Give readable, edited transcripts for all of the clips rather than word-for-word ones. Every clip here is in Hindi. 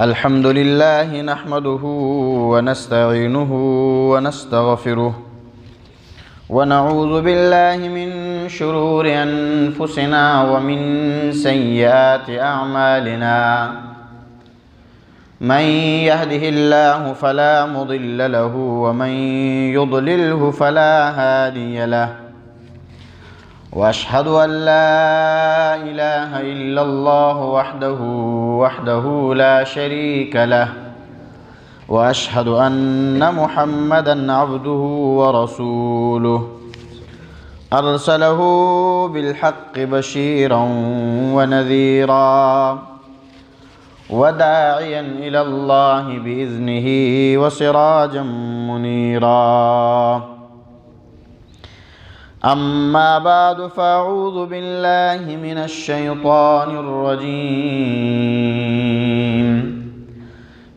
अल्हम्दुलिल्लाह नहमदुहु व नस्तईनुहु व नस्तगफिरुह व नऊज़ु बिल्लाहि मिन शुरूरि अनफुसिना व मिन सय्यिआति अअमालिना मन यहदिहिल्लाहु फला मुदिल्ल लहु व मन युद्लिल्हु फला हादिय लहु व अशहदु अन ला इलाहा इल्लल्लाह वहदहु ला शरीक लहु व अशहदु अन्न मुहम्मदन अब्दुहु व रसूलुहु अरसलहु बिलहक्कि बशीरन व नज़ीरा व दाइयन इलल्लाहि बिइज़्निहि व सिराजम मुनीरा। अम्मा बादु फ़अऊज़ु बिल्लाहि मिनश शैतानिर रजीम।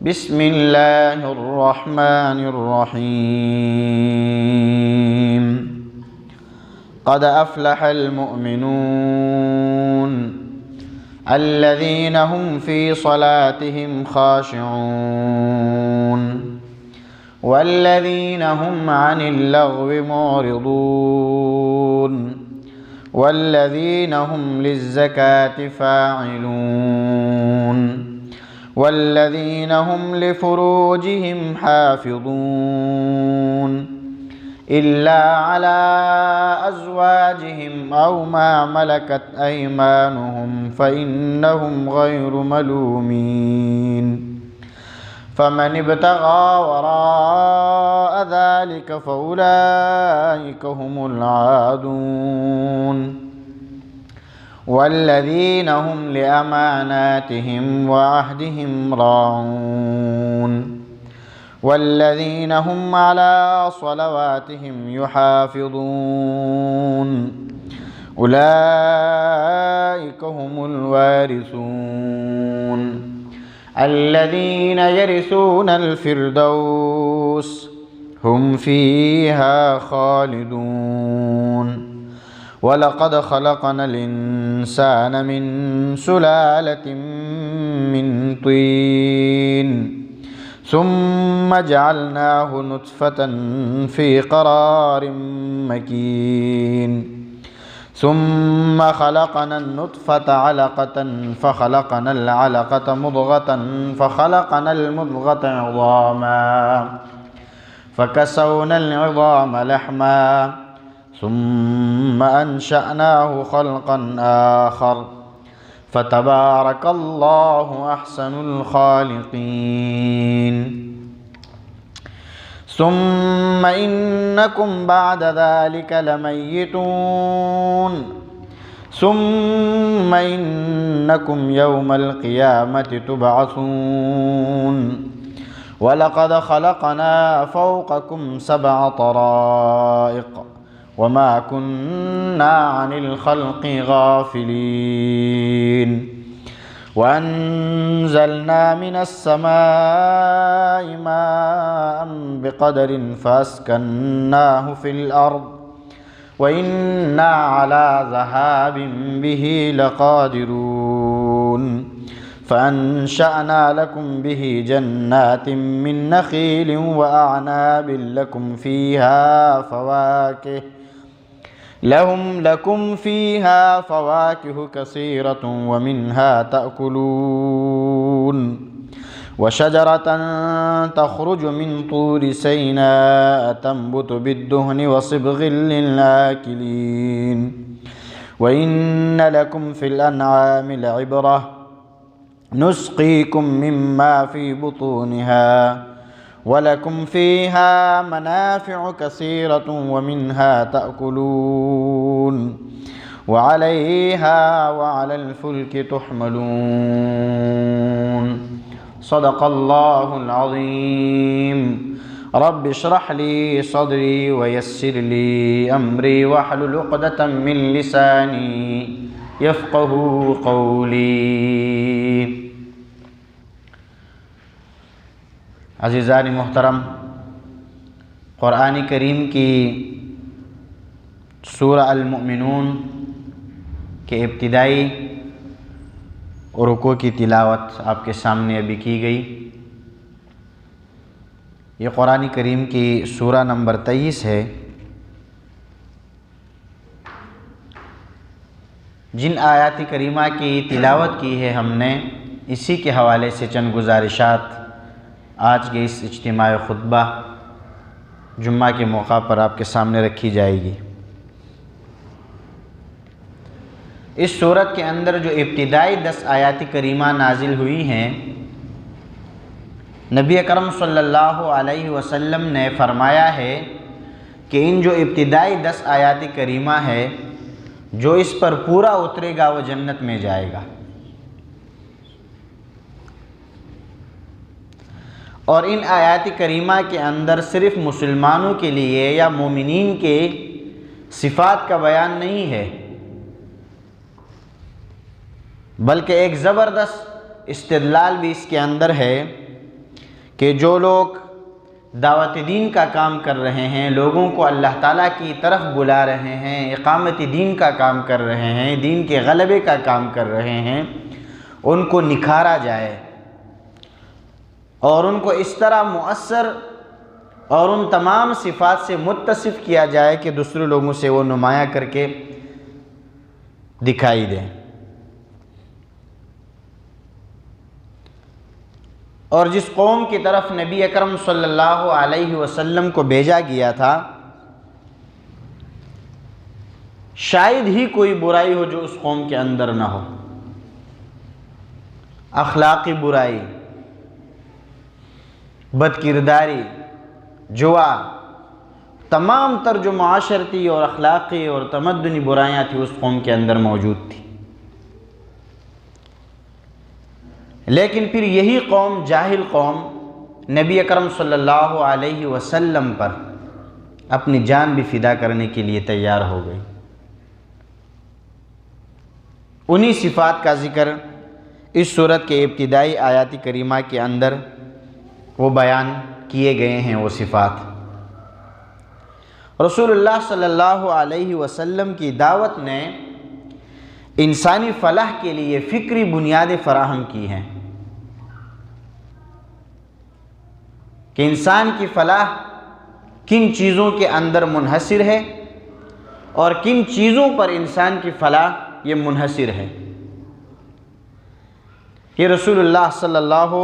बिस्मिल्लाहिर रहमानिर रहीम। क़द अफ़्लहल मुअमिनून अल्लज़ीना हुम फ़ी सलातिहिम ख़ाशिऊन वल्लज़ीना हुम अनिल लग़्वि मुअरिदून वल्लज़ीना हुम लिज़्ज़काति फ़ाइलून वल्लज़ीना हुम लिफ़ुरूजिहिम हाफ़िज़ून इल्ला अला अज़वाजिहिम औ मा मलकत अयमानुहुम फ़इन्नहुम गैरु मलूमीन। फ़मन इब्तग़ा वराअ ज़ालिक फ़उलाइक हुमुल आदून वल्लज़ीना हुम लिअमानातिहिम व अहदिहिम राऊन वल्लज़ीना हुम अला स्वलवातिहिम युहाफ़िज़ून उलाइक हुमुल वारिसून अल्लज़ीना यरिसूनल फ़िरदौस हुम फ़ीहा ख़ालिदून। वलक़द ख़लक़नल इंसान मिन सुलालतिन मिन तीन सुम्म जअलनाहु नुत्फ़तन फ़ी क़रारिन मकीन सुम्म ख़लक़नन नुत्फ़ता अलक़तन फ़ख़लक़नल अलक़त मुद्ग़तन फ़ख़लक़नल मुद्ग़त इज़ामा फ़कसौनल इज़ाम लहमा सुम्म अंशअनाहु ख़ल्क़न आख़र फ़तबारकल्लाहु अहसनुल ख़ालिक़ीन। सुम्म इन्नकुम बअद ज़ालिक लमय्यितून सुम्म इन्नकुम यौमल क़ियामति तुबअसून वलक़द ख़लक़ना फ़ौक़कुम सबअ तराइक़ वमा कुन्ना अनिल ख़ल्क़ि गाफ़िलीन वअन्ज़लना मिनस समाइ माअन बिक़दरिन फ़अस्कन्नाहु फ़िल अर्द व इन्ना अला ज़हाबिन बिही लक़ादिरून फ़अन्शअना लकुम बिही जन्नातिन मिन नख़ीलिन व अअनाबिन लकुम फ़ीहा फ़वाकिह कसीरतुन व मिन्हा तअकुलून व शजरतन तख़रुजु मिन तूरि सैनाअ तंबुतु बिद्दुहनि व सिब्ग़िन लिल्आकिलीन व इन्न लकुम फ़िल अनआमि लइब्रह नुस्क़ीकुम मिम्मा फ़ी बुतूनिहा वलकुम फ़ीहा मनाफ़िअ कसीरतुन व मिन्हा तअकुलून व अलैहा व अलल फ़ुल्कि तुहमलून। सदक़ल्लाहुल अज़ीम। रब्बि इश्रह ली सदरी व यस्सिर ली अमरी वहलुल उक़दतम मिन लिसानी यफ़क़हू क़ौली। अज़ीज़ान मुहतरम, क़ुरआन करीम की सूरह अल मुमिनून के इब्तिदाई और रुकू की तिलावत आपके सामने अभी की गई। ये कुरान करीम की सूरा नंबर 23 है। जिन आयात करीमा की तिलावत की है हमने, इसी के हवाले से चंद गुजारिशात आज के इस इज्तिमाई खुतबा जुम्मा के मौका पर आपके सामने रखी जाएगी। इस सूरत के अंदर जो इब्तिदाई 10 आयात करीमा नाजिल हुई हैं, नबी अकरम सल्लल्लाहु अलैहि वसल्लम ने फरमाया है कि इन जो इब्तिदाई 10 आयात करीमा है, जो इस पर पूरा उतरेगा वो जन्नत में जाएगा। और इन आयात करीमा के अंदर सिर्फ़ मुसलमानों के लिए या मोमिनीन के सिफ़ात का बयान नहीं है, बल्कि एक ज़बरदस्त इस्तिदलाल भी इसके अंदर है कि जो लोग दावत दीन का काम कर रहे हैं, लोगों को अल्लाह ताला की तरफ बुला रहे हैं, इक़ामत दीन का काम कर रहे हैं, दीन के गलबे का काम कर रहे हैं, उनको निखारा जाए और उनको इस तरह मुअस्सर और उन तमाम सिफ़ात से मुत्तसिफ़ किया जाए कि दूसरे लोगों से वो नुमाया करके दिखाई दें। और जिस कौम की तरफ नबी अकरम सल्लल्लाहु अलैहि वसल्लम को भेजा गया था, शायद ही कोई बुराई हो जो उस कौम के अंदर ना हो। अखलाक़ी बुराई, बदकिरदारी, जुआ, तमाम तर जो माशरती और अखलाक़ी और तमद्दुनी बुराइयाँ थी उस कौम के अंदर मौजूद थी। लेकिन फिर यही कौम, जाहिल कौम, नबी अकरम सल्लल्लाहु अलैहि वसल्लम पर अपनी जान भी फ़िदा करने के लिए तैयार हो गई। उन्हीं सिफ़ात का ज़िक्र इस सूरत के इब्तिदाई आयात करीमा के अंदर वो बयान किए गए हैं। वो सिफ़ात रसूलुल्लाह सल्लल्लाहु अलैहि वसल्लम की दावत ने इंसानी फ़लाह के लिए फ़िक्री बुनियादें फ़राहम की हैं कि इंसान की फ़लाह किन चीज़ों के अंदर मुनहसिर है और किन चीज़ों पर इंसान की फ़लाह ये मुनहसिर है। ये रसूलुल्लाह सल्लल्लाहु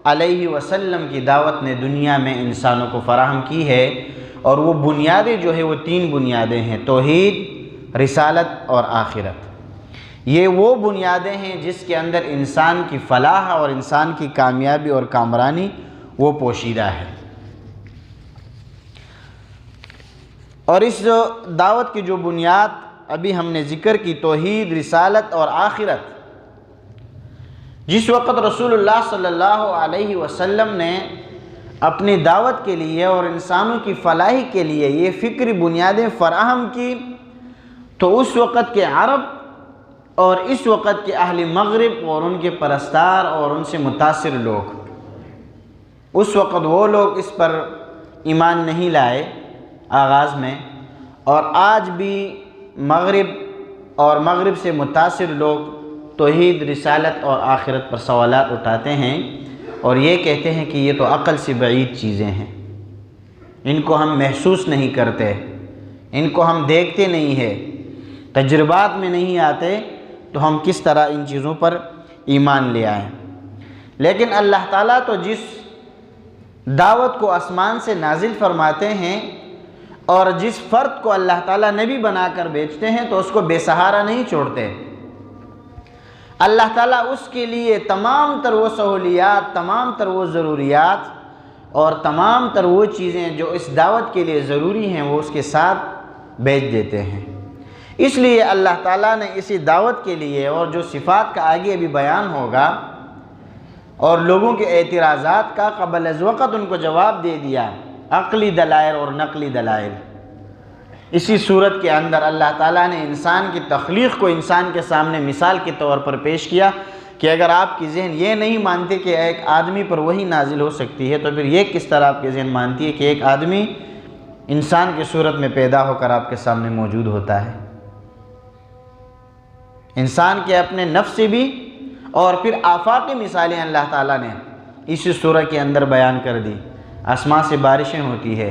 अलैहि वसल्लम की दावत ने दुनिया में इंसानों को फ़राहम की है। और वो बुनियादें जो है वो 3 बुनियादें हैं, तौहीद, रिसालत और आखिरत। ये वो बुनियादें हैं जिसके अंदर इंसान की फ़लाह और इंसान की कामयाबी और कामरानी वो पोशीदा है। और इस दावत की जो बुनियाद अभी हमने ज़िक्र की, तौहीद, रिसालत और आखिरत, जिस वक़्त रसूलुल्लाह सल्लल्लाहु अलैहि वसल्लम ने अपनी दावत के लिए और इंसानों की फ़लाही के लिए ये फ़िक्री बुनियादें फ़राहम की, तो उस वक़्त के अरब और इस वक़्त के अहले मग़रिब और उनके परस्तार और उनसे मुतासिर लोग, उस वक़्त वो लोग इस पर ईमान नहीं लाए आगाज़ में, और आज भी मग़रिब और मग़रिब से मुतासिर लोग तौहीद, रिसालत और आखिरत पर सवालात उठाते हैं और ये कहते हैं कि ये तो अक़ल से बईद चीज़ें हैं, इनको हम महसूस नहीं करते, इनको हम देखते नहीं हैं, तजुर्बात में नहीं आते, तो हम किस तरह इन चीज़ों पर ईमान ले आएँ। लेकिन अल्लाह ताला तो जिस दावत को आसमान से नाजिल फरमाते हैं और जिस फ़र्द को अल्लाह ताला नबी बनाकर भेजते हैं, तो उसको बेसहारा नहीं छोड़ते। अल्लाह ताला उसके लिए तमाम तर वो सहूलियात, तमाम तर वो ज़रूरियात और तमाम तर वो चीज़ें जो इस दावत के लिए ज़रूरी हैं वो उसके साथ भेज देते हैं। इसलिए अल्लाह ताला ने इसी दावत के लिए और जो सिफ़ात का आगे अभी बयान होगा और लोगों के एतराज़ात का क़ब्ल अज़ वक़्त उनको जवाब दे दिया, अक़ली दलाइल और नक़ली दलाइल। इसी सूरत के अंदर अल्लाह ताला ने इंसान की तख्लीक़ को इंसान के सामने मिसाल के तौर पर पेश किया कि अगर आपकी ज़हन ये नहीं मानते कि एक आदमी पर वही नाजिल हो सकती है, तो फिर ये किस तरह आपकी ज़हन मानती है कि एक आदमी इंसान की सूरत में पैदा होकर आपके सामने मौजूद होता है। इंसान के अपने नफ्स से भी और फिर आफाकी मिसालें अल्लाह ताला ने इसी सूरह के अंदर बयान कर दी। आसमान से बारिशें होती है,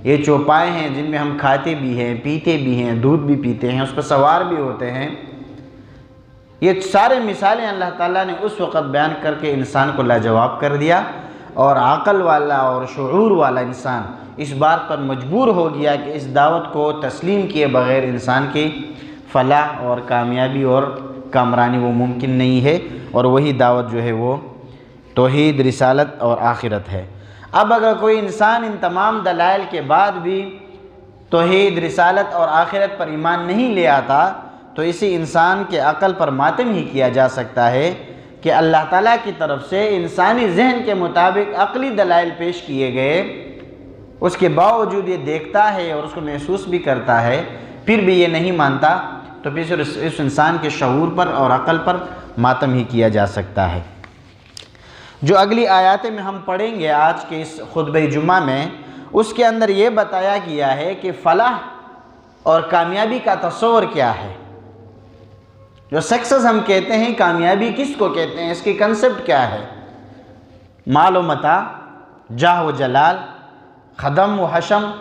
ये चौपाए हैं जिनमें हम खाते भी हैं, पीते भी हैं, दूध भी पीते हैं, उस पर सवार भी होते हैं। ये सारे मिसालें अल्लाह ताला ने उस वक़्त बयान करके इंसान को लाजवाब कर दिया, और अक़ल वाला और शऊर वाला इंसान इस बात पर मजबूर हो गया कि इस दावत को तस्लीम किए बग़ैर इंसान की फ़लाह और कामयाबी और कामरानी वो मुमकिन नहीं है। और वही दावत जो है वो तौहीद, रिसालत और आखिरत है। अब अगर कोई इंसान इन तमाम दलाइल के बाद भी तौहीद, रिसालत और आखिरत पर ईमान नहीं ले आता, तो इसी इंसान के अक़ल पर मातम ही किया जा सकता है कि अल्लाह ताला की तरफ से इंसानी जहन के मुताबिक अक़ली दलाइल पेश किए गए, उसके बावजूद ये देखता है और उसको महसूस भी करता है, फिर भी ये नहीं मानता, तो फिर इस इंसान के शऊर पर और अक़ल पर मातम ही किया जा सकता है। जो अगली आयतें में हम पढ़ेंगे आज के इस खुतबे जुम्मा में, उसके अंदर ये बताया गया है कि फ़लाह और कामयाबी का तस्वर क्या है। जो सक्सेस हम कहते हैं, कामयाबी किसको कहते हैं, इसकी कंसेप्ट क्या है। माल व मता, जाह व जलाल, ख़दम व हशम,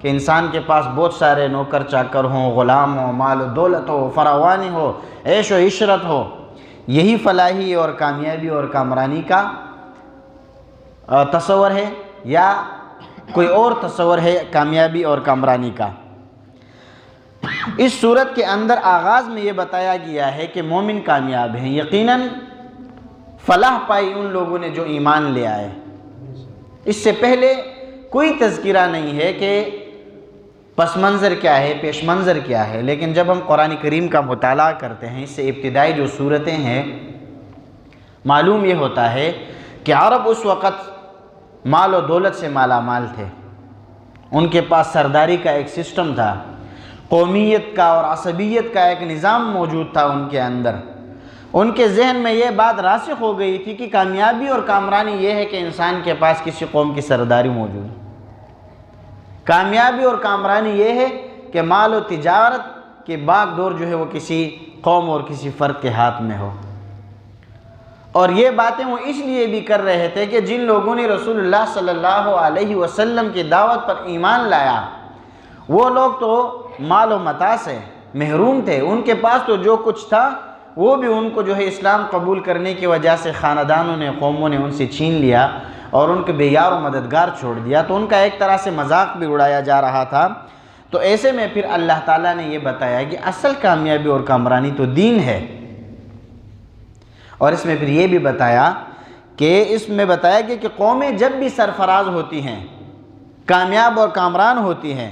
कि इंसान के पास बहुत सारे नौकर चाकर हों, ग़ुलाम हो, माल व दौलत हो, फरावानी हो, ऐश व इशरत हो, यही फलाही और कामयाबी और कामरानी का तस्वर है, या कोई और तस्वर है कामयाबी और कामरानी का। इस सूरत के अंदर आगाज़ में ये बताया गया है कि मोमिन कामयाब हैं, यकीनन फ़लाह पाई उन लोगों ने जो ईमान ले आए। इससे पहले कोई तज़किरा नहीं है कि पस मंज़र क्या है, पेश मंज़र क्या है, लेकिन जब हम कुरान करीम का मुताला करते हैं, इससे इब्तिदाई जो सूरतें हैं, मालूम ये होता है कि अरब उस वक़्त माल और दौलत से माला माल थे। उनके पास सरदारी का एक सिस्टम था, कौमियत का और असबियत का एक निज़ाम मौजूद था उनके अंदर। उनके जहन में ये बात रासिख हो गई थी कि कामयाबी और कामरानी ये है कि इंसान के पास किसी कौम की सरदारी मौजूद है। कामयाबी और कामरानी ये है कि माल और तिजारत के बागडोर जो है वो किसी कौम और किसी फ़र्द के हाथ में हो। और ये बातें वो इसलिए भी कर रहे थे कि जिन लोगों ने रसूलुल्लाह सल्लल्लाहु अलैहि वसल्लम की दावत पर ईमान लाया, वो लोग तो माल व मता से महरूम थे। उनके पास तो जो कुछ था वो भी उनको जो है इस्लाम कबूल करने की वजह से ख़ानदानों ने, कौमों ने उनसे छीन लिया और उनके बेयार व मददगार छोड़ दिया। तो उनका एक तरह से मजाक भी उड़ाया जा रहा था। तो ऐसे में फिर अल्लाह ताला ने ये बताया कि असल कामयाबी और कामरानी तो दीन है। और इसमें फिर ये भी बताया कि कौमें जब भी सरफराज होती हैं, कामयाब और कामरान होती हैं,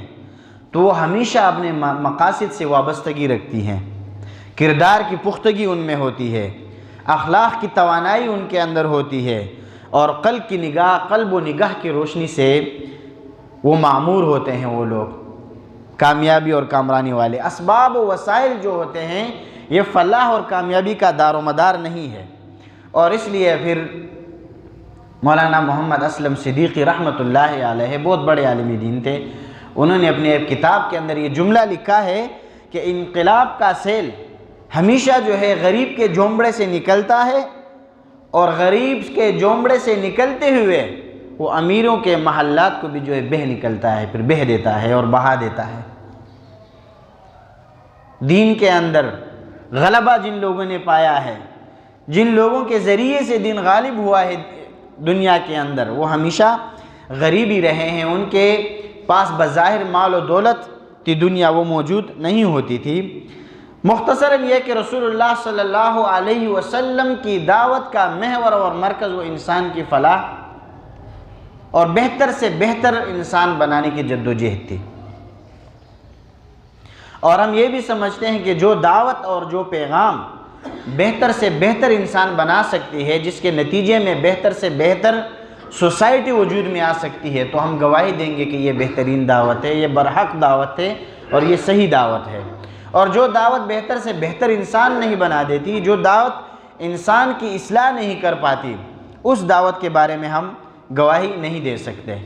तो वो हमेशा अपने मकासद से वाबस्तगी रखती हैं। किरदार की पुख्तगी उनमें होती है, अखलाक की तवानाई उनके अंदर होती है, और कल्ब व निगाह की रोशनी से वो मामूर होते हैं। वो लोग कामयाबी और कामरानी वाले असबाब व वसाइल जो होते हैं, ये फ़लाह और कामयाबी का दारोमदार नहीं है। और इसलिए फिर मौलाना मोहम्मद असलम सिद्दीक़ी रहमतुल्लाहि अलैहि बहुत बड़े आलिम दीन थे। उन्होंने अपने एक किताब के अंदर ये जुमला लिखा है कि इनकलाब का सेल हमेशा जो है गरीब के जोमड़े से निकलता है, और गरीब के जोमड़े से निकलते हुए वो अमीरों के महल्लात को भी जो है बह निकलता है, फिर बह देता है और बहा देता है। दीन के अंदर गलबा जिन लोगों ने पाया है, जिन लोगों के ज़रिए से दीन गालिब हुआ है दुनिया के अंदर, वो हमेशा गरीबी रहे हैं। उनके पास बज़ाहिर माल और दौलत की दुनिया वो मौजूद नहीं होती थी। मुख्तसरन यह कि रसूलुल्लाह सल्लल्लाहु अलैहि वसल्लम की दावत का महवर और मरकज़ वो इंसान की फ़लाह और बेहतर से बेहतर इंसान बनाने की जद्दोजहद थी। और हम ये भी समझते हैं कि जो दावत और जो पैगाम बेहतर से बेहतर इंसान बना सकती है, जिसके नतीजे में बेहतर से बेहतर सोसाइटी वजूद में आ सकती है, तो हम गवाही देंगे कि ये बेहतरीन दावत है, ये बरहक दावत है और ये सही दावत है। और जो दावत बेहतर से बेहतर इंसान नहीं बना देती, जो दावत इंसान की इस्लाह नहीं कर पाती, उस दावत के बारे में हम गवाही नहीं दे सकते।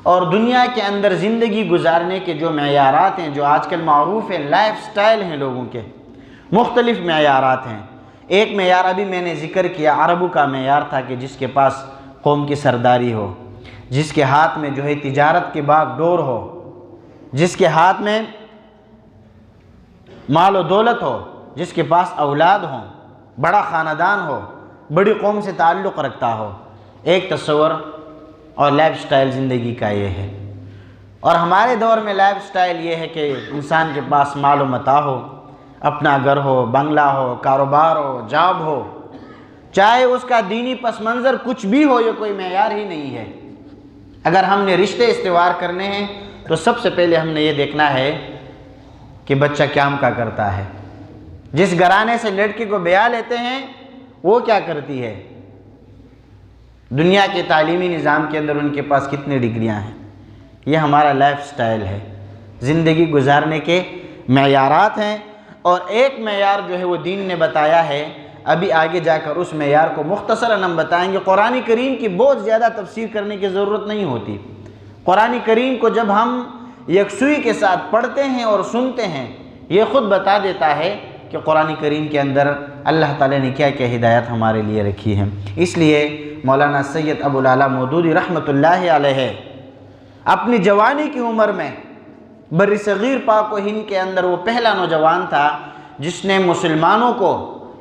और दुनिया के अंदर ज़िंदगी गुजारने के जो मयारात हैं, जो आजकल मारूफ़ हैं, लाइफ स्टाइल हैं लोगों के, मुख्तलिफ़ मयारात हैं, एक मेयार अभी मैंने ज़िक्र किया, अरबों का मेयार था कि जिसके पास कौम की सरदारी हो, जिसके हाथ में जो है तिजारत की बागडोर हो, जिसके हाथ में माल और दौलत हो, जिसके पास औलाद हो, बड़ा ख़ानदान हो, बड़ी कौम से ताल्लुक़ रखता हो। एक तस्वर और लाइफ स्टाइल ज़िंदगी का ये है। और हमारे दौर में लाइफ स्टाइल ये है कि इंसान के पास माल व मता हो, अपना घर हो, बंगला हो, कारोबार हो, जॉब हो, चाहे उसका दीनी पस मंज़र कुछ भी हो, ये कोई मेयार ही नहीं है। अगर हमने रिश्ते इस्तेवार करने हैं तो सबसे पहले हमने ये देखना है कि बच्चा क्या का करता है। जिस घराने से लड़की को ब्याह लेते हैं वो क्या करती है, दुनिया के तालीमी निज़ाम के अंदर उनके पास कितनी डिग्रियां हैं। ये हमारा लाइफ स्टाइल है, ज़िंदगी गुजारने के मेयारात हैं। और एक मेयार जो है वो दीन ने बताया है, अभी आगे जाकर उस मेयार को मुख्तसरन हम बताएंगे। कुरान करीम की बहुत ज़्यादा तफसीर करने की ज़रूरत नहीं होती। कुरान करीम को जब हम यकसुई के साथ पढ़ते हैं और सुनते हैं, ये ख़ुद बता देता है कि कुरान करीम के अंदर अल्लाह ताला ने क्या क्या हिदायत हमारे लिए रखी है। इसलिए मौलाना सैयद अबुल आला मौदूदी रहमतुल्लाहि अलैहि अपनी जवानी की उम्र में बर्र-ए-सग़ीर पाक व हिंद के अंदर वो पहला नौजवान था जिसने मुसलमानों को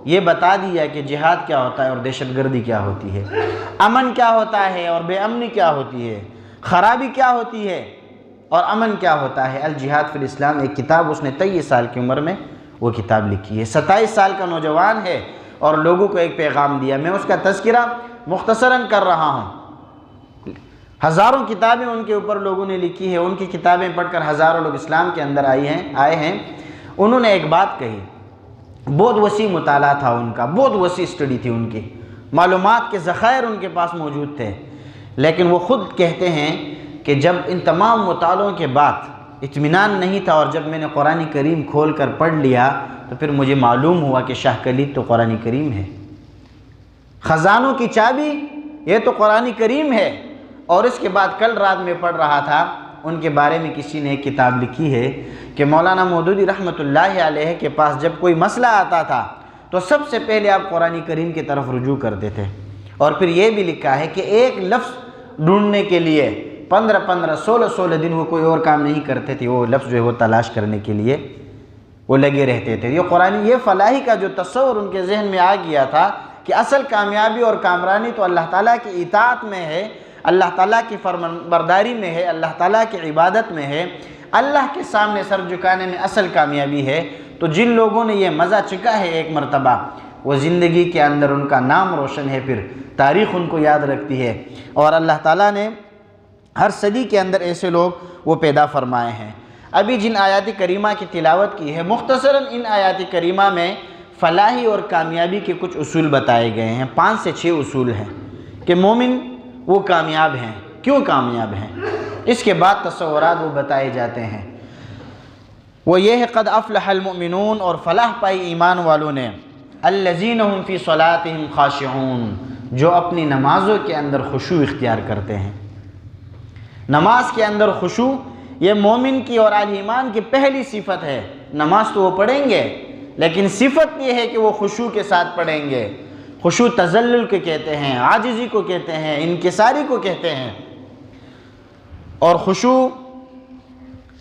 ये बता दिया कि जिहाद क्या होता है और दहशतगर्दी क्या होती है, अमन क्या होता है और बेअमनी क्या होती है, ख़राबी क्या होती है और अमन क्या होता है। अल जिहाद फिल इस्लाम एक किताब उसने 23 साल की उम्र में वो किताब लिखी है। 27 साल का नौजवान है और लोगों को एक पैगाम दिया। मैं उसका तज़किरा मुख्तसरन कर रहा हूँ। हज़ारों किताबें उनके ऊपर लोगों ने लिखी है, उनकी किताबें पढ़कर हज़ारों लोग इस्लाम के अंदर आए हैं। उन्होंने एक बात कही, बहुत वसी मुताला था उनका, बहुत वसी स्टडी थी उनकी, मालूमात के ज़ख़ायर उनके पास मौजूद थे। लेकिन वो ख़ुद कहते हैं कि जब इन तमाम मुतालों के बाद इत्मीनान नहीं था और जब मैंने कुरान करीम खोल कर पढ़ लिया तो फिर मुझे मालूम हुआ कि शाह कलीद तो कुरान करीम है, ख़ज़ानों की चाबी ये तो कुरान करीम है। और इसके बाद कल रात में पढ़ रहा था, उनके बारे में किसी ने एक किताब लिखी है कि मौलाना मौदूदी रहमतुल्लाहि अलैहि के पास जब कोई मसला आता था तो सबसे पहले आप कुरान करीम की तरफ रुजू करते थे। और फिर ये भी लिखा है कि एक लफ्ज़ ढूंढने के लिए 15-15, 16-16 दिन वो कोई और काम नहीं करते थे, वो लफ्ज़ जो है वो तलाश करने के लिए वो लगे रहते थे। ये कुरान, ये फलाही का जो तस्वर उनके जहन में आ गया था कि असल कामयाबी और कामरानी तो अल्लाह ताला की इताअत में है, अल्लाह ताला की फरमाबरदारी में है, अल्लाह ताला की इबादत में है, अल्लाह के सामने सर झुकाने में असल कामयाबी है। तो जिन लोगों ने ये मज़ा चखा है एक मरतबा, वो ज़िंदगी के अंदर उनका नाम रोशन है, फिर तारीख़ उनको याद रखती है। और अल्लाह ताला ने हर सदी के अंदर ऐसे लोग वो पैदा फरमाए हैं। अभी जिन आयात करीमा की तिलावत की है, मुख्तसरन इन आयात करीमा में फलाही और कामयाबी के कुछ उसूल बताए गए हैं। 5 से 6 उसूल हैं कि मोमिन वो कामयाब हैं, क्यों कामयाब हैं। इसके बाद तस्वुरात वो बताए जाते हैं, वो ये है क़द अफ़लहल मुमिनून, और फलाह पाई ईमान वालों ने, अल्लज़ीना हुम फ़ी सलातिहिम ख़ाशिऊन, जो अपनी नमाज़ों के अंदर खुशू इख्तियार करते हैं। नमाज के अंदर खुशू ये मोमिन की और अहले ईमान की पहली सिफत है। नमाज तो वो पढ़ेंगे लेकिन सिफत ये है कि वो खुशू के साथ पढ़ेंगे। खुशू तज़ल्लुल को कहते हैं, आजिज़ी को कहते हैं, इनकिसारी को कहते हैं। और खुशू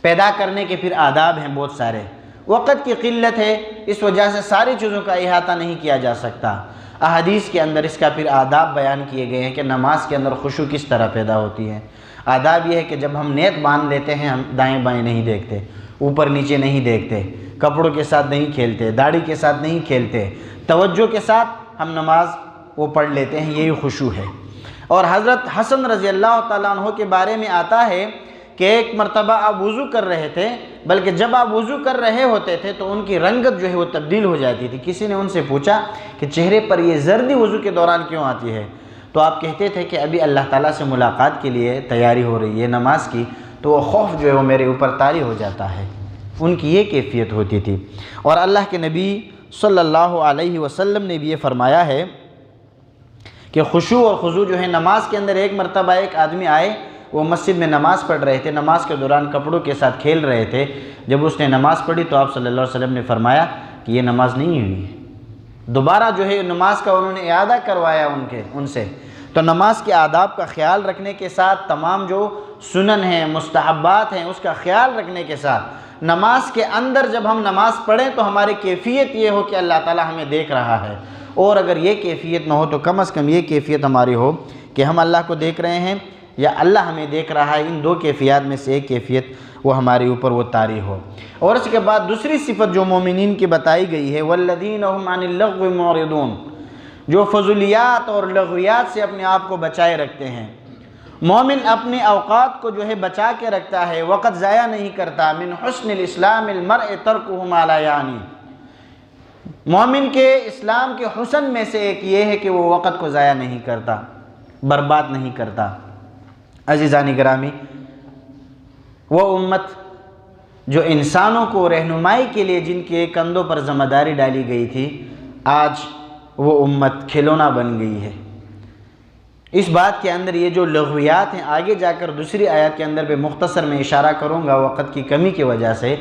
पैदा करने के फिर आदाब हैं बहुत सारे। वक़्त की क़िल्लत है, इस वजह से सारी चीज़ों का इहाता नहीं किया जा सकता। अहादीस के अंदर इसका फिर आदाब बयान किए गए हैं कि नमाज के अंदर खुशू किस तरह पैदा होती है। आदाब यह है कि जब हम नेत बांध लेते हैं, हम दाएं बाएं नहीं देखते, ऊपर नीचे नहीं देखते, कपड़ों के साथ नहीं खेलते, दाढ़ी के साथ नहीं खेलते, तवज्जो के साथ हम नमाज वो पढ़ लेते हैं, यही खुशू है। और हज़रत हसन रज़ी अल्लाह तआला अन्हु के बारे में आता है कि एक मरतबा आप वज़ू कर रहे थे, बल्कि जब आप वज़ू कर रहे होते थे तो उनकी रंगत जो है वो तब्दील हो जाती थी। किसी ने उनसे पूछा कि चेहरे पर ये जर्दी वज़ू के दौरान क्यों आती है, तो आप कहते थे कि अभी अल्लाह ताला से मुलाकात के लिए तैयारी हो रही है नमाज की, तो वो खौफ जो है वो मेरे ऊपर तारी हो जाता है। उनकी ये कैफियत होती थी। और अल्लाह के नबी सल्लल्लाहु अलैहि वसल्लम ने भी ये फरमाया है कि खुशू और खुजू जो है नमाज के अंदर। एक मरतबा एक आदमी आए, वो मस्जिद में नमाज़ पढ़ रहे थे, नमाज के दौरान कपड़ों के साथ खेल रहे थे। जब उसने नमाज़ पढ़ी तो आप सल्लल्लाहु अलैहि वसल्लम ने फरमाया कि ये नमाज नहीं हुई है, दोबारा जो है नमाज का उन्होंने इआदा करवाया उनसे। तो नमाज के आदाब का ख्याल रखने के साथ, तमाम जो सुनन हैं, मुस्तहब्बात हैं, उसका ख्याल रखने के साथ नमाज के अंदर जब हम नमाज पढ़ें तो हमारी कैफियत ये हो कि अल्लाह ताला हमें देख रहा है, और अगर ये कैफियत ना हो तो कम अज़ कम ये कैफियत हमारी हो कि हम अल्लाह को देख रहे हैं या अल्लाह हमें देख रहा है। इन दो कैफियत में से एक कैफियत वो हमारे ऊपर वो तारी हो। और इसके बाद दूसरी सिफत जो मोमिनीन की बताई गई है, वल्लज़ीना हुम अनिल लग़्वी मुअरिदून, जो फज़ुलियात और लग़वियात से अपने आप को बचाए रखते हैं। मोमिन अपने औक़ात को जो है बचा के रखता है, वक़्त ज़ाया नहीं करता। मिन हुस्निल इस्लामिल मर्इ तर्कुहु मा ला यानी, मोमिन के इस्लाम के हुस्न में से एक ये है कि वो वक़्त को ज़ाया नहीं करता, बर्बाद नहीं करता। अज़ीज़ानी गिरामी, वो उम्मत जो इंसानों को रहनुमाई के लिए जिनके कंधों पर ज़िम्मेदारी डाली गई थी, आज वो उम्मत खिलौना बन गई है। इस बात के अंदर ये जो लग़वियात हैं, आगे जाकर दूसरी आयत के अंदर भी मुख्तसर में इशारा करूँगा वक़्त की कमी की वजह से।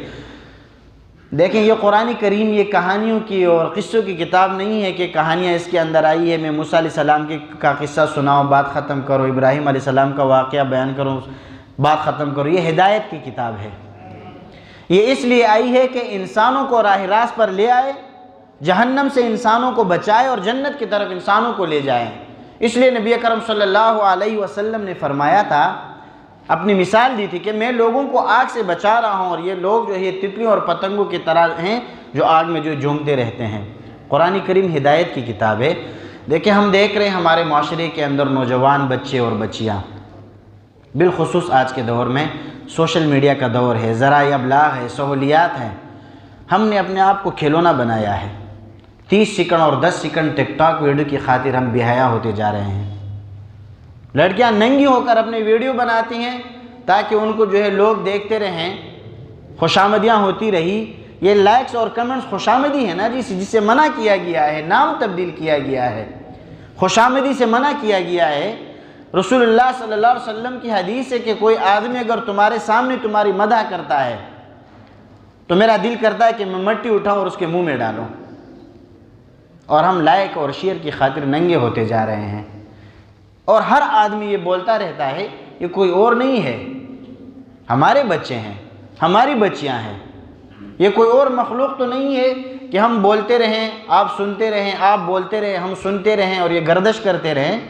देखें, ये कुरान करीम ये कहानियों की और क़िस्सों की किताब नहीं है कि कहानियाँ इसके अंदर आई है, मैं मूसा अलैहिस्सलाम का क़िस्सा सुनाऊँ, बात ख़त्म करो, इब्राहीम अलैहिस्सलाम का वाक़या बयान करूँ, बात ख़त्म करो। ये हिदायत की किताब है। ये इसलिए आई है कि इंसानों को राह रास्त पर ले आए, जहन्नम से इंसानों को बचाए और जन्नत की तरफ इंसानों को ले जाए। इसलिए नबी अकरम सल्लल्लाहु अलैहि वसल्लम ने फरमाया था, अपनी मिसाल दी थी कि मैं लोगों को आग से बचा रहा हूँ और ये लोग जो है तितलियों और पतंगों की तरह हैं जो आग में जो झूमते रहते हैं। कुरान करीम हिदायत की किताब है। देखिए, हम देख रहे हैं हमारे माशरे के अंदर नौजवान बच्चे और बच्चियाँ, बिलखुसूस आज के दौर में सोशल मीडिया का दौर है, ज़राए अबलाग है, सहूलियात हैं, हमने अपने आप को खिलौना बनाया है। 30 सेकंड और 10 सेकंड टिकटॉक वीडियो की खातिर हम बेहया होते जा रहे हैं। लड़कियां नंगी होकर अपने वीडियो बनाती हैं ताकि उनको जो है लोग देखते रहें, खुशामदियाँ होती रही। ये लाइक्स और कमेंट्स खुशामदी है ना जी, जिसे मना किया गया है, नाम तब्दील किया गया है, खुशामदी से मना किया गया है। रसूलुल्लाह सल्लल्लाहु अलैहि वसल्लम की हदीस है कि कोई आदमी अगर तुम्हारे सामने तुम्हारी मदह करता है तो मेरा दिल करता है कि मैं मट्टी उठाऊँ और उसके मुँह में डालूँ। और हम लाइक और शेयर की खातिर नंगे होते जा रहे हैं। और हर आदमी ये बोलता रहता है ये कोई और नहीं है, हमारे बच्चे हैं, हमारी बच्चियां हैं, ये कोई और मखलूक तो नहीं है कि हम बोलते रहें, आप सुनते रहें, आप बोलते रहें, हम सुनते रहें और ये गर्दिश करते रहें।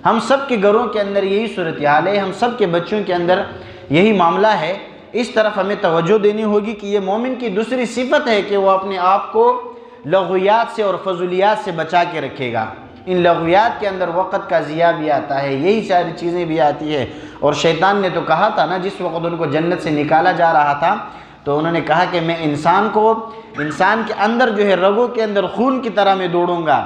हम सब के घरों के अंदर यही सूरत हाल है, हम सब के बच्चों के अंदर यही मामला है। इस तरफ हमें तवज्जो देनी होगी कि ये मोमिन की दूसरी सिफत है कि वो अपने आप को लग़वियात से और फज़ूलियात से बचा के रखेगा। इन लग़वियात के अंदर वक़्त का ज़िया भी आता है, यही सारी चीज़ें भी आती है। और शैतान ने तो कहा था ना, जिस वक़्त उनको जन्नत से निकाला जा रहा था तो उन्होंने कहा कि मैं इंसान के अंदर जो है रगों के अंदर खून की तरह मैं दौड़ूंगा,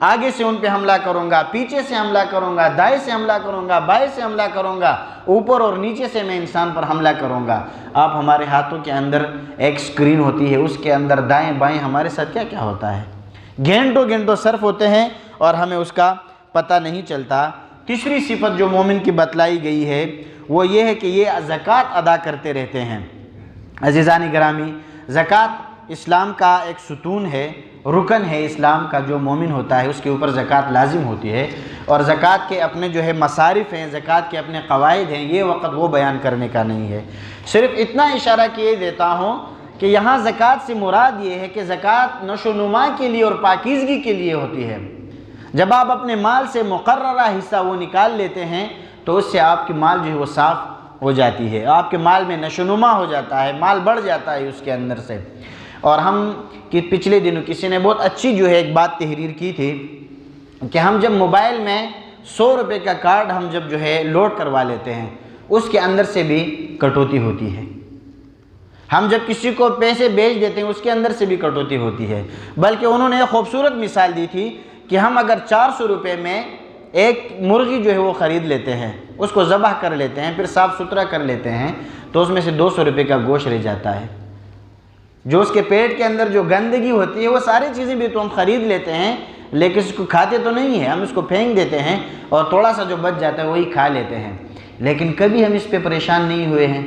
आगे से उन पे हमला करूंगा, पीछे से हमला करूंगा, दाएं से हमला करूंगा, बाएं से हमला करूंगा, ऊपर और नीचे से मैं इंसान पर हमला करूंगा। आप हमारे हाथों के अंदर एक स्क्रीन होती है, उसके अंदर दाएं बाएं हमारे साथ क्या क्या होता है, घंटों सर्फ होते हैं और हमें उसका पता नहीं चलता। तीसरी सिफत जो मोमिन की बतलाई गई है वो ये है कि ये ज़कात अदा करते रहते हैं। अज़ीज़ानी गिरामी, ज़कात इस्लाम का एक सुतून है, रुकन है इस्लाम का। जो मोमिन होता है उसके ऊपर ज़कात लाजिम होती है। और ज़कात के अपने जो है मसारिफ़ हैं, ज़कात के अपने क़वाइद हैं, ये वक़्त वो बयान करने का नहीं है। सिर्फ़ इतना इशारा किए देता हूँ कि यहाँ ज़कात से मुराद ये है कि ज़कात नशोनुमा के लिए और पाकीज़गी के लिए होती है। जब आप अपने माल से मुकर्ररा हिस्सा वो निकाल लेते हैं तो उससे आपकी माल जो है वो साफ़ हो जाती है, आपके माल में नशोनुमा हो जाता है, माल बढ़ जाता है उसके अंदर से। और हम कि पिछले दिनों किसी ने बहुत अच्छी जो है एक बात तहरीर की थी कि हम जब मोबाइल में 100 रुपये का कार्ड हम जब जो है लोड करवा लेते हैं उसके अंदर से भी कटौती होती है। हम जब किसी को पैसे बेच देते हैं उसके अंदर से भी कटौती होती है। बल्कि उन्होंने एक खूबसूरत मिसाल दी थी कि हम अगर 400 रुपये में एक मुर्गी जो है वो ख़रीद लेते हैं, उसको ज़बह कर लेते हैं, फिर साफ़ सुथरा कर लेते हैं, तो उसमें से 200 रुपये का गोश्त रह जाता है। जो उसके पेट के अंदर जो गंदगी होती है वो सारी चीज़ें भी तो हम ख़रीद लेते हैं, लेकिन इसको खाते तो नहीं है, हम इसको फेंक देते हैं और थोड़ा सा जो बच जाता है वही खा लेते हैं। लेकिन कभी हम इस पर परेशान नहीं हुए हैं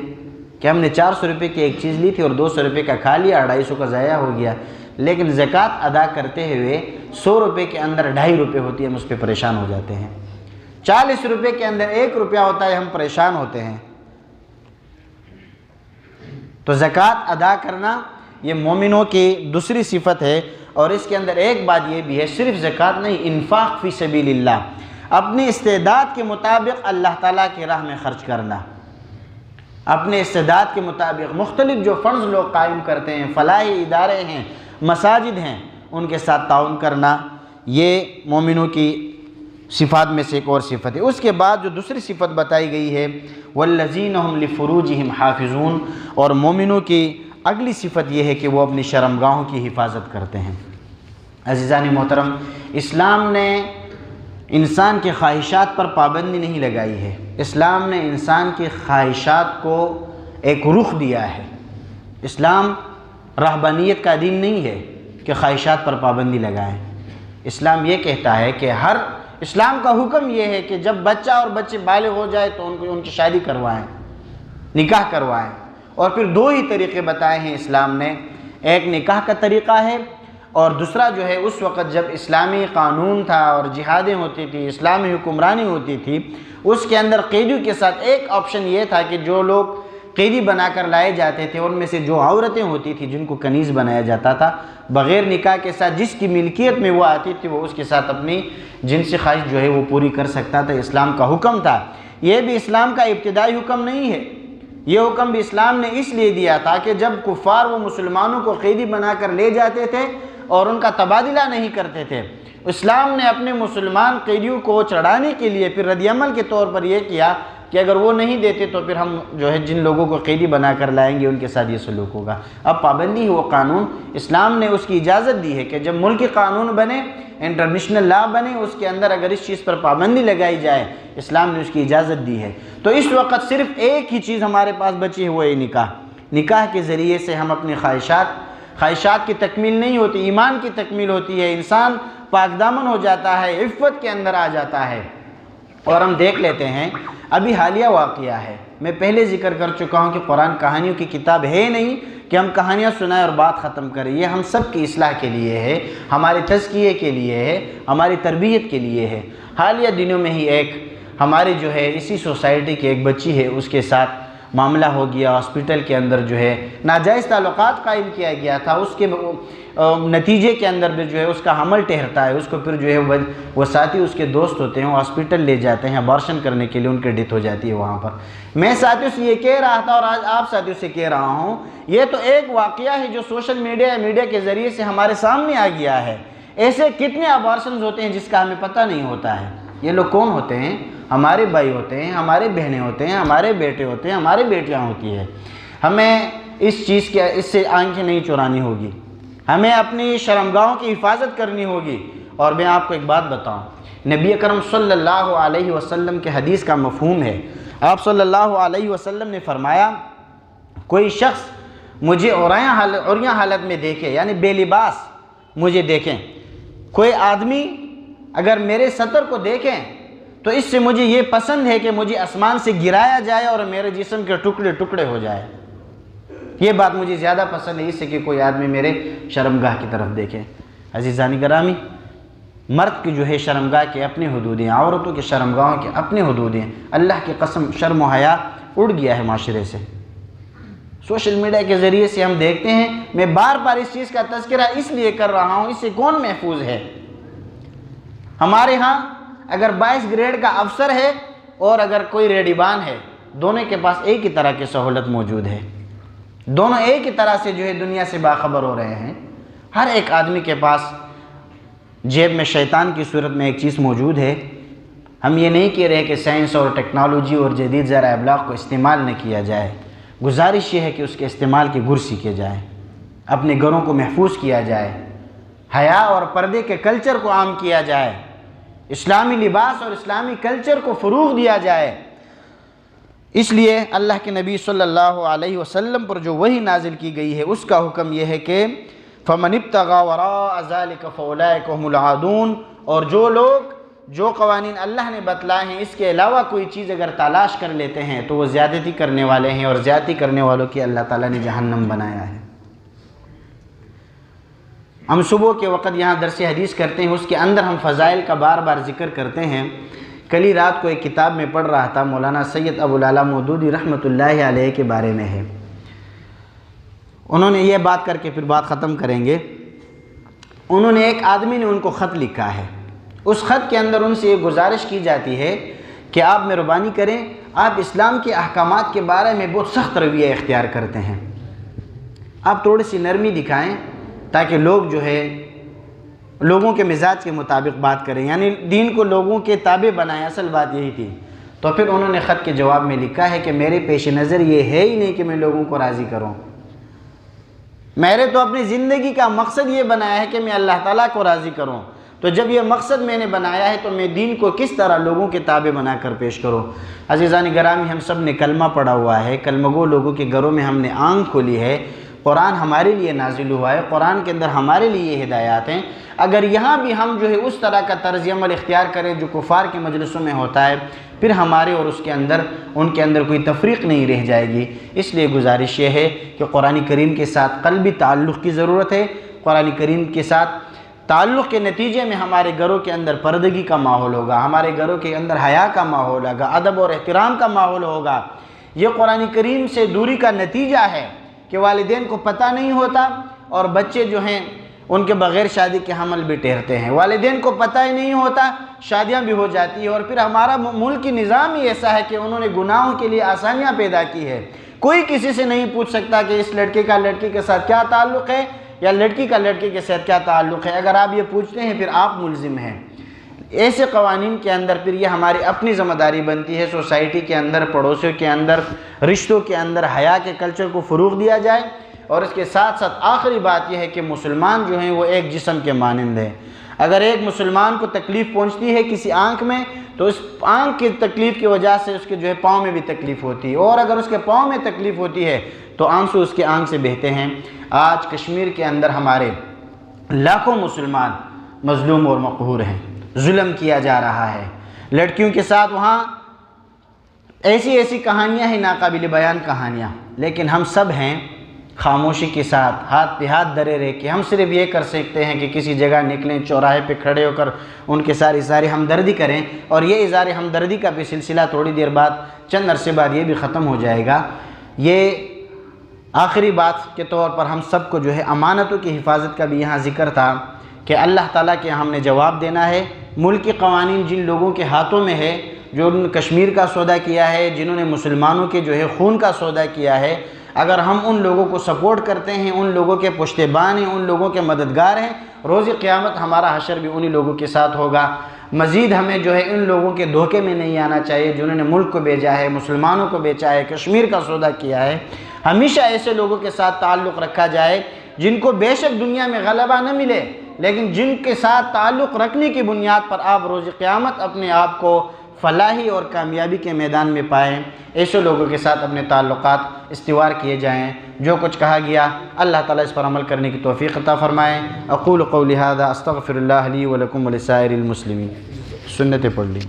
कि हमने 400 रुपये की एक चीज़ ली थी और 200 रुपये का खा लिया, 250 का ज़ाया हो गया। लेकिन ज़कात अदा करते हुए 100 रुपये के अंदर 2.5 रुपये होती है, हम उस पर परेशान हो जाते हैं। 40 रुपये के अंदर 1 रुपया होता है, हम परेशान होते हैं। तो ज़कात अदा करना ये मोमिनों की दूसरी सिफत है। और इसके अंदर एक बात ये भी है, सिर्फ ज़कात नहीं, इन्फाक फ़ी सबीलिल्लाह, अपनी इस्तेदाद के मुताबिक अल्लाह ताला की राह में ख़र्च करना। अपने इस्तेदाद के मुताबिक मुख्तलिफ जो फ़ंड्स लोग कायम करते हैं, फलाही इदारे हैं, मसाजिद हैं, उनके साथ ताउन करना, ये मोमिनों की सिफ़ात में से एक और सिफ़त है। उसके बाद जो दूसरी सिफ़त बताई गई है, वल्लज़ीन हुम लिफ़ुरूजिहिम हाफ़िज़ून, और मोमिनों की अगली सिफ़त यह है कि वो अपनी शर्मगाहों की हिफाजत करते हैं। अज़ीज़ानी मोहतरम, इस्लाम ने इंसान के ख्वाहिशात पर पाबंदी नहीं लगाई है। इस्लाम ने इंसान की ख्वाहिशात को एक रुख दिया है। इस्लाम रहबानियत का दीन नहीं है कि ख्वाहिशात पर पाबंदी लगाएं। इस्लाम ये कहता है कि इस्लाम का हुक्म ये है कि जब बच्चा और बच्चे बालिग हो जाए तो उनकी शादी करवाएं, निकाह करवाएं। और फिर 2 ही तरीक़े बताए हैं इस्लाम ने, एक निकाह का तरीक़ा है और दूसरा जो है उस वक़्त जब इस्लामी क़ानून था और जिहादें होती थी, इस्लामी हुक्मरानी होती थी, उसके अंदर क़ैदियों के साथ एक ऑप्शन ये था कि जो लोग क़ैदी बनाकर लाए जाते थे उनमें से जो औरतें होती थी जिनको कनीज़ बनाया जाता था, बग़ैर निकाह के साथ जिसकी मिल्कियत में वो आती थी वो उसके साथ अपनी जिनसी ख्वाहिश जो है वो पूरी कर सकता था। इस्लाम का हुक्म था। ये भी इस्लाम का इब्तिदाई हुक्म नहीं है। ये हुक्म भी इस्लाम ने इसलिए दिया था कि जब कुफ़ार वो मुसलमानों को क़ैदी बनाकर ले जाते थे और उनका तबादला नहीं करते थे, इस्लाम ने अपने मुसलमान क़ैदियों को चढ़ाने के लिए फिर रद्द-ए-अमल के तौर पर यह किया कि अगर वो नहीं देते तो फिर हम जो है जिन लोगों को क़ैदी बनाकर लाएंगे उनके साथ ये सलूक होगा। अब पाबंदी है वो कानून, इस्लाम ने उसकी इजाज़त दी है कि जब मुल्की कानून बने, इंटरनेशनल लॉ बने, उसके अंदर अगर इस चीज़ पर पाबंदी लगाई जाए, इस्लाम ने उसकी इजाज़त दी है। तो इस वक्त सिर्फ़ एक ही चीज़ हमारे पास बची है, वो है निकाह। निकाह के ज़रिए से हम अपनी ख्वाहिशात की तकमील नहीं होती, ईमान की तकमील होती है। इंसान पाकदामन हो जाता है, इफ़्फ़त के अंदर आ जाता है। और हम देख लेते हैं, अभी हालिया वाक़या है, मैं पहले ज़िक्र कर चुका हूँ कि कुरान कहानियों की किताब है नहीं कि हम कहानियाँ सुनाएं और बात ख़त्म करें। ये हम सब की इस्लाह के लिए है, हमारे तज़किये के लिए है, हमारी तरबियत के लिए है। हालिया दिनों में ही एक हमारी जो है इसी सोसाइटी की एक बच्ची है, उसके साथ मामला हो गया। हॉस्पिटल के अंदर जो है नाजायज़ ताल्लुकात कायम किया गया था, उसके नतीजे के अंदर भी जो है उसका हमल ठहरता है। उसको फिर जो है वो साथी उसके दोस्त होते हैं, वो हॉस्पिटल ले जाते हैं अबॉर्शन करने के लिए, उनकी डेथ हो जाती है वहाँ पर। मैं साथियों से ये कह रहा था और आज आप साथियों से कह रहा हूँ, ये तो एक वाक़या है जो सोशल मीडिया के ज़रिए से हमारे सामने आ गया है। ऐसे कितने अबॉर्शंस होते हैं जिसका हमें पता नहीं होता है। ये लोग कौन होते हैं? हमारे भाई होते हैं, हमारे बहनें होते हैं, हमारे बेटे होते हैं, हमारी बेटियाँ होती है। हमें इस चीज़ के इससे आंखें नहीं चुरानी होगी, हमें अपनी शर्मगाहों की हिफाजत करनी होगी। और मैं आपको एक बात बताऊं, नबी अकरम सल्लल्लाहु अलैहि वसल्लम के हदीस का मफ़हूम है। आप सल्लल्लाहु अलैहि वसल्लम ने फरमाया, कोई शख्स मुझे औरिया हालत में देखे, यानी बेलिबास मुझे देखें, कोई आदमी अगर मेरे सतर को देखें तो इससे मुझे ये पसंद है कि मुझे आसमान से गिराया जाए और मेरे जिस्म के टुकड़े टुकड़े हो जाए। ये बात मुझे ज़्यादा पसंद है इससे कि कोई आदमी मेरे शर्मगाह की तरफ देखे। अज़ीज़ानी करामी, मर्द की जो है शर्मगाह के अपने हदूद हैं, औरतों के शर्मगाहों के अपने हदूद हैं। अल्लाह की कसम, शर्म व हया उड़ गया है माशरे से। सोशल मीडिया के ज़रिए से हम देखते हैं, मैं बार बार इस चीज़ का तज़किरा इसलिए कर रहा हूँ, इससे कौन महफूज है? हमारे यहाँ अगर 22 ग्रेड का अफसर है और अगर कोई रेडिबान है, दोनों के पास एक ही तरह की सहूलत मौजूद है, दोनों एक ही तरह से जो है दुनिया से बाखबर हो रहे हैं। हर एक आदमी के पास जेब में शैतान की सूरत में एक चीज़ मौजूद है। हम ये नहीं कह रहे कि साइंस और टेक्नोलॉजी और जदीद ज़राए इब्लाग को इस्तेमाल न किया जाए, गुजारिश ये है कि उसके इस्तेमाल के गुर सीखे जाए, अपने घरों को महफूज किया जाए, हया और पर्दे के कल्चर को आम किया जाए, इस्लामी लिबास और इस्लामी कल्चर को फ़रूग़ दिया जाए। इसलिए अल्लाह के नबी सल्लल्लाहु अलैहि वसल्लम पर जो वही नाजिल की गई है उसका हुक्म यह है कि फ़मन इब्तग़ा वराअ ज़ालिका फ़उलाइका हुमुल आदून, और जो लोग जो क़वानीन अल्लाह ने बतलाए हैं इसके अलावा कोई चीज़ अगर तलाश कर लेते हैं तो वो ज़्यादती करने वाले हैं, और ज़्यादती करने वालों की अल्लाह ताला ने जहन्नम बनाया है। हम सुबह के वक़्त यहाँ दरस हदीस करते हैं, उसके अंदर हम फ़ज़ाइल का बार बार ज़िक्र करते हैं। कल ही रात को एक किताब में पढ़ रहा था, मौलाना सैयद अबुल आला मौदूदी रहमतुल्लाहि अलैहि के बारे में है। उन्होंने ये बात करके फिर बात ख़त्म करेंगे। उन्होंने, एक आदमी ने उनको ख़त लिखा है, उस ख़त के अंदर उनसे ये गुजारिश की जाती है कि आप मेहरबानी करें, आप इस्लाम के अहकामात के बारे में बहुत सख्त रवैया इख्तियार करते हैं, आप थोड़ी सी नरमी दिखाएं ताकि लोग जो है लोगों के मिजाज के मुताबिक बात करें, यानी दीन को लोगों के ताबे बनाएं। असल बात यही थी। तो फिर उन्होंने ख़त के जवाब में लिखा है कि मेरे पेश नज़र ये है ही नहीं कि मैं लोगों को राज़ी करूँ, मेरे तो अपनी ज़िंदगी का मकसद ये बनाया है कि मैं अल्लाह ताला को राज़ी करूँ। तो जब ये मकसद मैंने बनाया है तो मैं दीन को किस तरह लोगों के ताबे बना कर पेश करूँ। अज़ीज़ान गिरामी, हम सब ने कलमा पढ़ा हुआ है, कलमगो लोगों के घरों में हमने आँख खोली है, कुरान हमारे लिए नाजिल हुआ है, कुरान के अंदर हमारे लिए हिदायत हैं। अगर यहाँ भी हम जो है उस तरह का तर्ज़ अमल इख्तियार करें जो कुफ़ार के मजलिसों में होता है, फिर हमारे और उसके अंदर उनके अंदर कोई तफरीक़ नहीं रह जाएगी। इसलिए गुजारिश ये है कि कुरान करीम के साथ क़ल्बी ताल्लुक़ की ज़रूरत है। कुरान करीम के साथ ताल्लुक़ के नतीजे में हमारे घरों के अंदर पर्दगी का माहौल होगा, हमारे घरों के अंदर हया का माहौल होगा, अदब और एहतराम का माहौल होगा। ये कुरान करीम से दूरी का नतीजा है कि वालिदैन को पता नहीं होता और बच्चे जो हैं उनके बग़ैर शादी के हमल भी ठहरते हैं। वालिदैन को पता ही नहीं होता, शादियां भी हो जाती है। और फिर हमारा मुल्क की निज़ाम ही ऐसा है कि उन्होंने गुनाहों के लिए आसानियां पैदा की है। कोई किसी से नहीं पूछ सकता कि इस लड़के का लड़की के साथ क्या ताल्लुक़ है या लड़की का लड़के के साथ क्या ताल्लुक़ है। अगर आप ये पूछते हैं फिर आप मुलज़िम हैं। ऐसे क़वानीन के अंदर फिर ये हमारी अपनी ज़िम्मेदारी बनती है, सोसाइटी के अंदर, पड़ोसियों के अंदर, रिश्तों के अंदर हया के कल्चर को फ़रोग़ दिया जाए। और इसके साथ साथ आखिरी बात यह है कि मुसलमान जो हैं वो एक जिस्म के मानंद हैं। अगर एक मुसलमान को तकलीफ़ पहुंचती है किसी आँख में, तो इस आँख की तकलीफ़ की वजह से उसके जो है पाँव में भी तकलीफ़ होती है, और अगर उसके पाँव में तकलीफ़ होती है तो आंसू उसके आँख से बहते हैं। आज कश्मीर के अंदर हमारे लाखों मुसलमान मज़लूम और मक़हूर हैं, जुल्म किया जा रहा है। लड़कियों के साथ वहाँ ऐसी ऐसी कहानियाँ हैं, नाकाबिल बयान कहानियाँ। लेकिन हम सब हैं खामोशी के साथ हाथ पे हाथ धरे रह के हम सिर्फ ये कर सकते हैं कि किसी जगह निकलें, चौराहे पे खड़े होकर उनके साथ इज़हार हमदर्दी करें। और ये इज़हार हमदर्दी का भी सिलसिला थोड़ी देर बाद, चंद अरसे बाद ये भी ख़त्म हो जाएगा। ये आखिरी बात के तौर पर हम सबको जो है अमानतों की हिफाजत का भी यहाँ ज़िक्र था कि अल्लाह ताला के हमने जवाब देना है। मुल्क के क़वानीन जिन लोगों के हाथों में है, जो कश्मीर का सौदा किया है, जिन्होंने मुसलमानों के जो है खून का सौदा किया है, अगर हम उन लोगों को सपोर्ट करते हैं, उन लोगों के पुश्तेबान हैं, उन लोगों के मददगार हैं, रोज़ क़यामत हमारा हशर भी उन्हीं लोगों के साथ होगा। मज़ीद हमें जो है इन लोगों के धोखे में नहीं आना चाहिए जिन्होंने मुल्क को बेचा है, मुसलमानों को बेचा है, कश्मीर का सौदा किया है। हमेशा ऐसे लोगों के साथ ताल्लुक़ रखा जाए जिनको बेशक दुनिया में गलबा न मिले, लेकिन जिनके साथ ताल्लुक़ रखने की बुनियाद पर आप रोज़ क़यामत अपने आप को फलाही और कामयाबी के मैदान में पाएँ। ऐसे लोगों के साथ अपने ताल्लुक़ात इस्तिवार किए जाएँ। जो कुछ कहा गया अल्लाह ताला इस पर अमल करने की तौफ़ीक़ अता फ़रमाएँ। अक़ूलु क़ौली हाज़ा अस्तग़फ़िरुल्लाह ली व लकुम व लिसाइरिल मुस्लिमीन। सुन्नतें पढ़ ली।